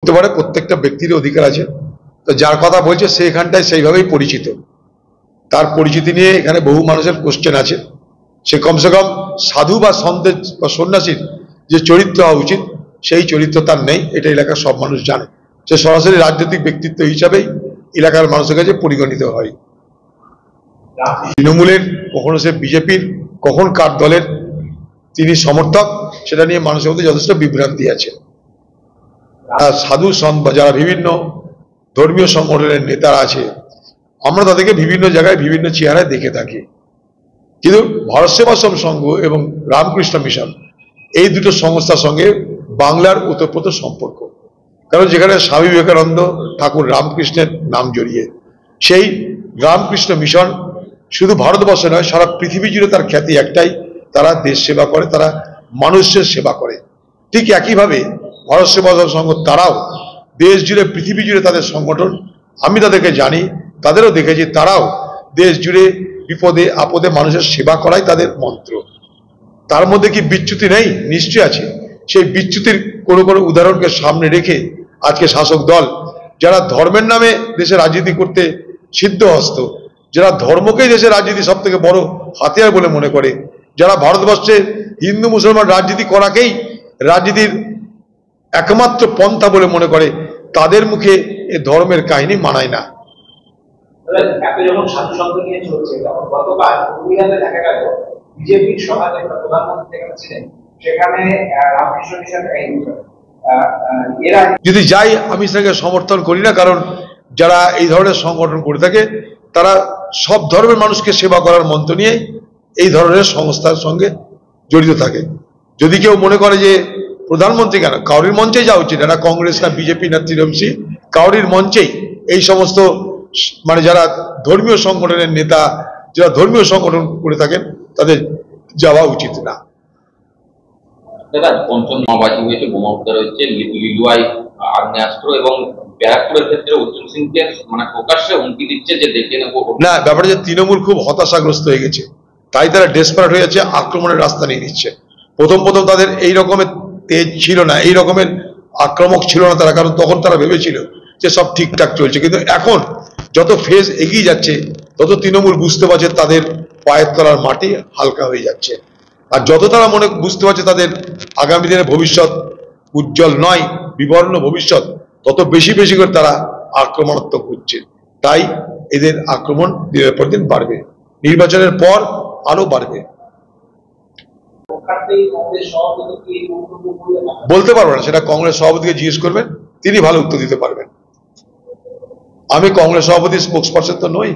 এবারে প্রত্যেকটা ব্যক্তির অধিকার আছে। তো যার কথা বলছে সে এখানটায় সেইভাবেই পরিচিত, তার পরিচিতি নিয়ে এখানে বহু মানুষের কোশ্চেন আছে। সে কমসে কম সাধু বা সন্তের বা সন্ন্যাসীর যে চরিত্র হওয়া উচিত সেই চরিত্র তার নেই, এটা এলাকার সব মানুষ জানে। সে সরাসরি রাজনৈতিক ব্যক্তিত্ব হিসাবেই এলাকার মানুষের কাছে পরিগণিত হয়। তৃণমূলের, কখনো সে বিজেপির, কখন কার দলের তিনি সমর্থক, সেটা নিয়ে মানুষের মধ্যে যথেষ্ট বিভ্রান্তি আছে। সাধু সন্ত বা যারা বিভিন্ন ধর্মীয় সংগঠনের নেতারা আছে, আমরা তাদেরকে বিভিন্ন জায়গায় বিভিন্ন চেহারায় দেখে থাকি, কিন্তু ভারত সেবাশ্রম সংঘ এবং রামকৃষ্ণ মিশন এই দুটো সংস্থার সঙ্গে বাংলার ওতপ্রোত সম্পর্ক। কারণ যেখানে স্বামী বিবেকানন্দ, ঠাকুর রামকৃষ্ণের নাম জড়িয়ে, সেই রামকৃষ্ণ মিশন শুধু ভারতবর্ষে নয়, সারা পৃথিবী জুড়ে তার খ্যাতি একটাই, তারা দেশ সেবা করে, তারা মানুষের সেবা করে। ঠিক একইভাবে ভারত সেবাশ্রম সংঘ তারাও দেশ জুড়ে, পৃথিবী জুড়ে তাদের সংগঠন, আমি তাদেরকে জানি, তাদেরও দেখেছি, তারাও দেশ জুড়ে বিপদে আপদে মানুষের সেবা করাই তাদের মন্ত্র। তার মধ্যে কি বিচ্যুতি নেই? নিশ্চয় আছে। সেই বিচ্যুতির কোনো কোনো উদাহরণকে সামনে রেখে আজকে শাসক দল, যারা ধর্মের নামে দেশে রাজনীতি করতে সিদ্ধহস্ত, যারা ধর্মকেই দেশের রাজনীতি সব থেকে বড় হাতিয়ার বলে মনে করে, যারা ভারতবর্ষে হিন্দু মুসলমান রাজনীতি করাকেই রাজনীতির একমাত্র পন্থা বলে মনে করে, তাদের মুখে এ ধর্মের কাহিনী মানায় না। যখন সাধু সঙ্গ নিয়ে চলছে, তখন গতকাল পুরুলিয়াতে দেখা গেল বিজেপির সভাতে প্রধানমন্ত্রী ছিলেন, সেখানে রামকৃষ্ণ মিশন এরা যদি যাই, আমি সেটাকে সমর্থন করি না, কারণ যারা এই ধরনের সংগঠন করে থাকে তারা সব ধর্মের মানুষকে সেবা করার মন্ত্র নিয়ে এই ধরনের সংস্থার সঙ্গে জড়িত থাকে। যদি কেউ মনে করে যে প্রধানমন্ত্রী কেন, কাউরির মঞ্চে যাওয়া উচিত, না কংগ্রেস না বিজেপি না তৃণমূল, কাউরির মঞ্চেই এই সমস্ত মানে যারা ধর্মীয় সংগঠনের নেতা, যারা ধর্মীয় সংগঠন করে থাকেন, তাদের যাওয়া উচিত না। পঞ্চম মাওবাদী হয়েছে, বোমা উদ্ধার হয়েছে, লিলুয়াই আগ্নেয়াস্ত্র, এবং ব্যারাকপুরের ক্ষেত্রে অর্জুন সিংকে মানে প্রকাশ্যে হুমকি দিচ্ছে যে দেখে নেবো। না, ব্যাপারটা যে তৃণমূল খুব হতাশাগ্রস্ত হয়ে গেছে, তাই তারা ডেসপারেট হয়ে যাচ্ছে, আক্রমণের রাস্তা নিয়ে নিচ্ছে। প্রথম তাদের এই রকমের তেজ ছিল না, এই রকমের আক্রমক ছিল না তারা, কারণ তখন তারা ভেবেছিল যে সব ঠিকঠাক চলছে। কিন্তু এখন যত ফেজ এগিয়ে যাচ্ছে, তত তৃণমূল বুঝতে পারছে তাদের পায়ের তলার মাটি হালকা হয়ে যাচ্ছে। আর যত তারা বুঝতে পারছে তাদের আগামী দিনের ভবিষ্যৎ উজ্জ্বল নয়, বিবর্ণ ভবিষ্যৎ, তত বেশি বেশি করে তারা আক্রমণাত্মক হচ্ছে। তাই এদের আক্রমণ দিনের পর দিন বাড়বে, নির্বাচনের পর আরো বাড়বে। বলতে পারবো না, সেটা কংগ্রেস সভাপতিকে জিজ্ঞেস করবেন, তিনি ভালো উত্তর দিতে পারবেন। আমি কংগ্রেস সভাপতির স্পোক্সপারসন তো নই।